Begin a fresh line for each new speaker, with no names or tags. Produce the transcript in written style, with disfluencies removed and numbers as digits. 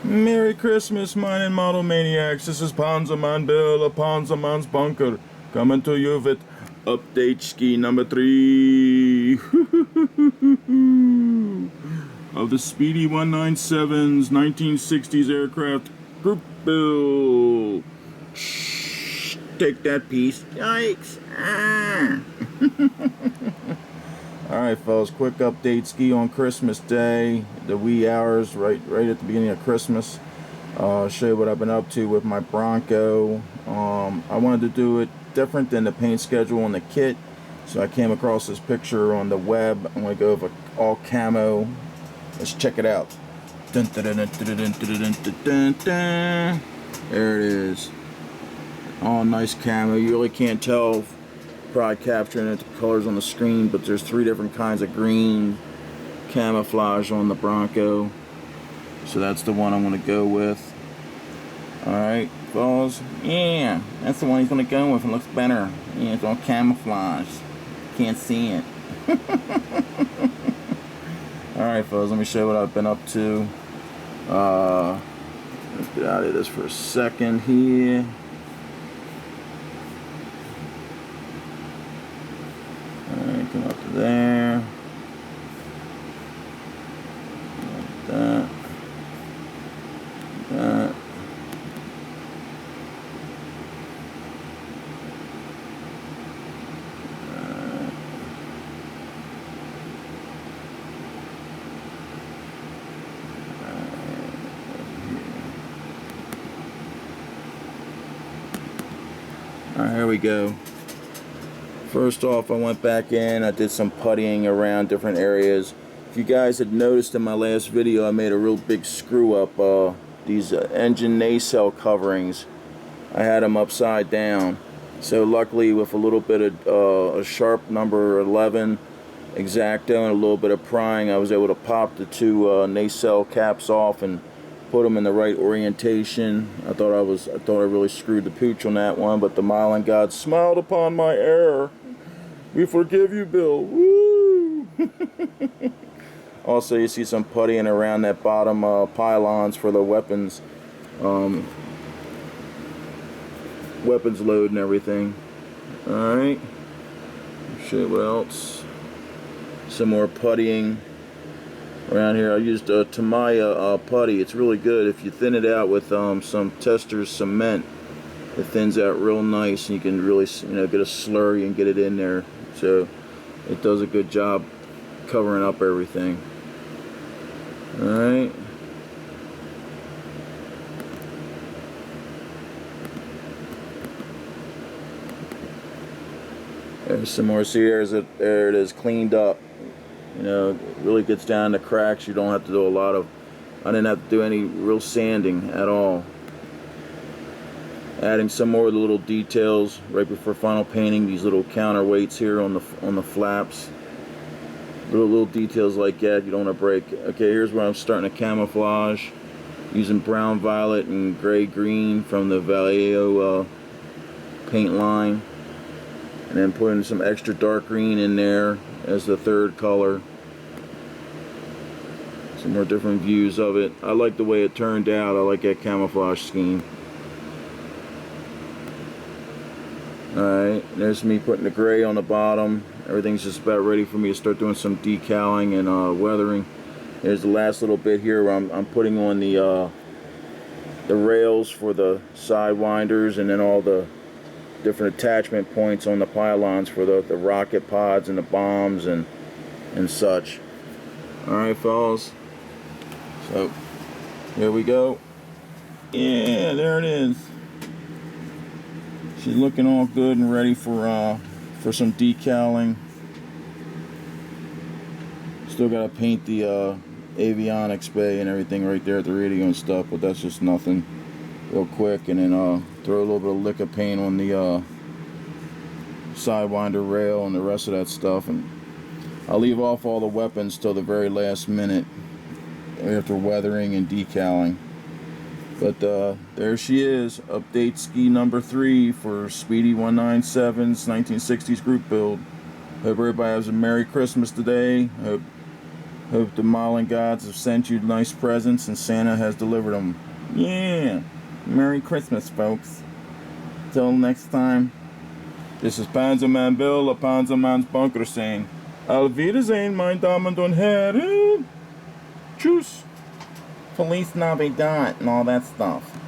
Merry Christmas, mine and model maniacs. This is Panzerman Bill of Panzerman's Bunker, coming to you with Update3 of the Speedy 197's 1960s aircraft group build. Shh, take that piece. Yikes. Alright fellas, quick update ski on Christmas Day, the wee hours right at the beginning of Christmas. Show you what I've been up to with my Bronco. I wanted to do it different than the paint schedule on the kit, so I came across this picture on the web. I'm going to go with all camo. Let's check it out. Dun, dun, dun, dun, dun, dun, dun, dun, dun. There it is. All nice camo. You really can't tell, probably capturing it, the colors on the screen, but there's 3 different kinds of green camouflage on the Bronco, so that's the one I'm going to go with. Alright fellas, yeah, that's the one he's going to go with. It looks better. Yeah, it's all camouflage, can't see it. Alright fellas, let me show you what I've been up to. Let's get out of this for a second here. Come up to there. Like that. That. Alright, here we go. First off, I went back in, I did some puttying around different areas. If you guys had noticed in my last video, I made a real big screw up. These engine nacelle coverings, I had them upside down. So luckily, with a little bit of a sharp number 11 X-Acto and a little bit of prying, I was able to pop the 2 nacelle caps off and put them in the right orientation. I thought I really screwed the pooch on that one, but the Milan God smiled upon my error. We forgive you, Bill. Woo! Also, you see some puttying around that bottom pylons for the weapons load and everything. Alright. Show you what else. Some more puttying around here. I used Tamaya putty. It's really good. If you thin it out with some Testor's cement, it thins out real nice, and you can really, get a slurry and get it in there. So it does a good job covering up everything. Alright. There's some more. See, there it is, cleaned up. It really gets down to cracks. You don't have to do a lot of, I didn't have to do any real sanding at all. Adding some more of the little details right before final painting. These little counterweights here on the flaps. Little details like that you don't want to break. Okay, here's where I'm starting to camouflage using brown, violet, and gray green from the Vallejo paint line, and then putting some extra dark green in there as the 3rd color. Some more different views of it. I like the way it turned out. I like that camouflage scheme. Alright, there's me putting the gray on the bottom. Everything's just about ready for me to start doing some decaling and weathering. There's the last little bit here where I'm putting on the rails for the sidewinders, and then all the different attachment points on the pylons for the rocket pods and the bombs and such. Alright fellas, so here we go. Yeah, there it is. She's looking all good and ready for some decaling. Still gotta paint the avionics bay and everything right there at the radio and stuff, but that's just nothing. Real quick, and then throw a little bit of liquor paint on the sidewinder rail and the rest of that stuff, and I'll leave off all the weapons till the very last minute after weathering and decaling. But there she is, update ski number 3 for Speedy 197's 1960s group build. Hope everybody has a Merry Christmas today. Hope the Marlin gods have sent you nice presents and Santa has delivered them. Yeah. Merry Christmas, folks. Till next time. This is Panzerman Bill of Panzerman's Bunker saying, Auf Wiedersehen, meine Damen und Herren. Tschüss. Feliz Navidad and all that stuff.